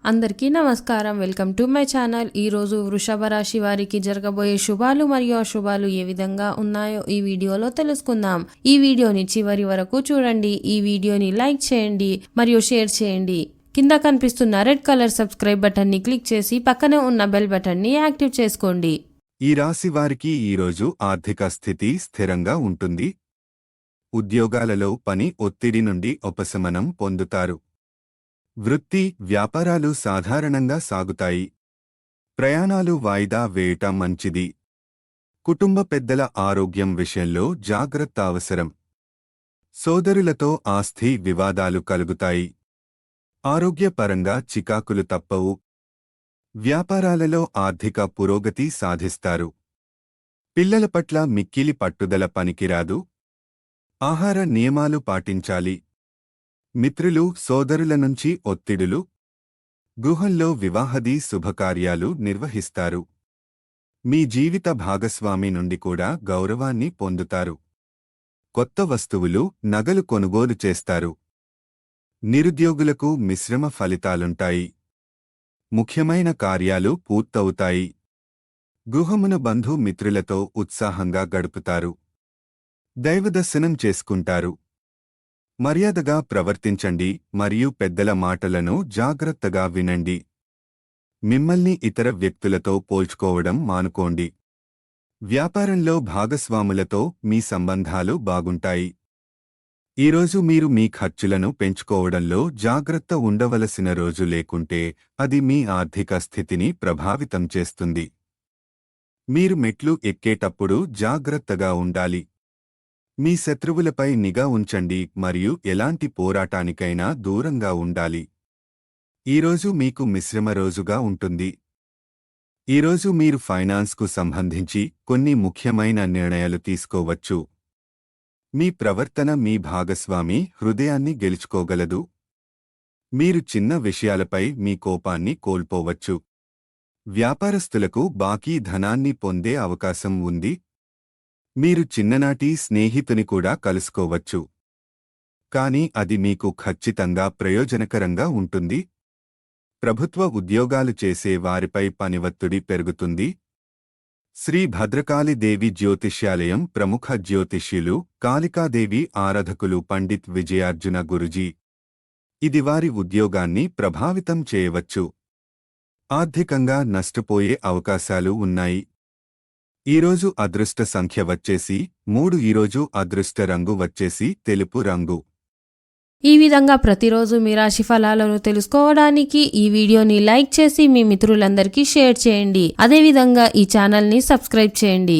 అందరికీ నమస్కారం. Welcome to my channel. ఈరోజు వృషభ రాశి వారికి జరగబోయే శుభాలు మరియు అశుభాలు ఏ విధంగా ఉన్నాయో ఈ వీడియోలో తెలుసుకుందాం. ఈ వీడియోని చివరి వరకు చూడండి. ఈ వీడియోని లైక్ చేయండి మరియు షేర్ చేయండి. కింద కనిపిస్తున్న రెడ్ కలర్ సబ్స్క్రైబ్ బటన్ ని క్లిక్ చేసి పక్కనే ఉన్న బెల్ బటన్ ని యాక్టివ్ చేసుకోండి. ఈ రాశి వారికి ఈరోజు ఆర్థిక స్థితి స్థిరంగా ఉంటుంది. ఉద్యోగాలలో పని ఒత్తిడి నుండి ఉపశమనం పొందుతారు. వృత్తి, వ్యాపారాలు సాధారణంగా సాగుతాయి. ప్రయాణాలు వాయిదా వేయటం మంచిది. కుటుంబ పెద్దల ఆరోగ్యం విషయంలో జాగ్రత్త అవసరం. సోదరులతో ఆస్తి వివాదాలు కలుగుతాయి. ఆరోగ్యపరంగా చికాకులు తప్పవు. వ్యాపారాలలో ఆర్థిక పురోగతి సాధిస్తారు. పిల్లల పట్ల మిక్కిలి పట్టుదల పనికిరాదు. ఆహార నియమాలు పాటించాలి. మిత్రులు, సోదరుల నుంచి ఒత్తిడులు. గృహంలో వివాహాది శుభకార్యాలు నిర్వహిస్తారు. మీ జీవిత భాగస్వామి నుండి కూడా గౌరవాన్ని పొందుతారు. కొత్త వస్తువులు, నగలు కొనుగోలు చేస్తారు. నిరుద్యోగులకు మిశ్రమ ఫలితాలుంటాయి. ముఖ్యమైన కార్యాలు పూర్తవుతాయి. గృహమున బంధు మిత్రులతో ఉత్సాహంగా గడుపుతారు. దైవదర్శనం చేసుకుంటారు. మర్యాదగా ప్రవర్తించండి మరియు పెద్దల మాటలను జాగ్రత్తగా వినండి. మిమ్మల్ని ఇతర వ్యక్తులతో పోల్చుకోవడం మానుకోండి. వ్యాపారంలో భాగస్వాములతో మీ సంబంధాలు బాగుంటాయి. ఈరోజు మీరు మీ ఖర్చులను పెంచుకోవడంలో జాగ్రత్త ఉండవలసిన రోజు, లేకుంటే అది మీ ఆర్థిక స్థితిని ప్రభావితం చేస్తుంది. మీరు మెట్లు ఎక్కేటప్పుడు జాగ్రత్తగా ఉండాలి. మీ శత్రువులపై నిఘా ఉంచండి మరియు ఎలాంటి పోరాటానికైనా దూరంగా ఉండాలి. ఈరోజు మీకు మిశ్రమ రోజుగా ఉంటుంది. ఈరోజు మీరు ఫైనాన్స్కు సంబంధించి కొన్ని ముఖ్యమైన నిర్ణయాలు తీసుకోవచ్చు. మీ ప్రవర్తన మీ భాగస్వామి హృదయాన్ని గెలుచుకోగలదు. మీరు చిన్న విషయాలపై మీ కోపాన్ని కోల్పోవచ్చు. వ్యాపారస్తులకు బాకీ ధనాన్ని పొందే అవకాశం ఉంది. మీరు చిన్ననాటి స్నేహితుని కూడా కలుసుకోవచ్చు. కానీ అది మీకు ఖచ్చితంగా ప్రయోజనకరంగా ఉంటుంది. ప్రభుత్వ ఉద్యోగాలు చేసే వారిపై పనివత్తుడి పెరుగుతుంది. శ్రీ భద్రకాళిదేవి జ్యోతిష్యాలయం ప్రముఖ జ్యోతిష్యులు, కాళికాదేవి ఆరాధకులు పండిత్ విజయార్జున గురుజీ. ఇది వారి ఉద్యోగాన్ని ప్రభావితం చేయవచ్చు. ఆర్థికంగా నష్టపోయే అవకాశాలు ఉన్నాయి. ఈరోజు అదృష్ట సంఖ్య వచ్చేసి 3. ఈరోజు అదృష్ట రంగు వచ్చేసి తెలుపు రంగు. ఈ విధంగా ప్రతిరోజు మీ రాశి ఫలాలను తెలుసుకోవడానికి ఈ వీడియోని లైక్ చేసి మీ మిత్రులందరికీ షేర్ చేయండి. అదేవిధంగా ఈ ఛానల్ని సబ్స్క్రైబ్ చేయండి.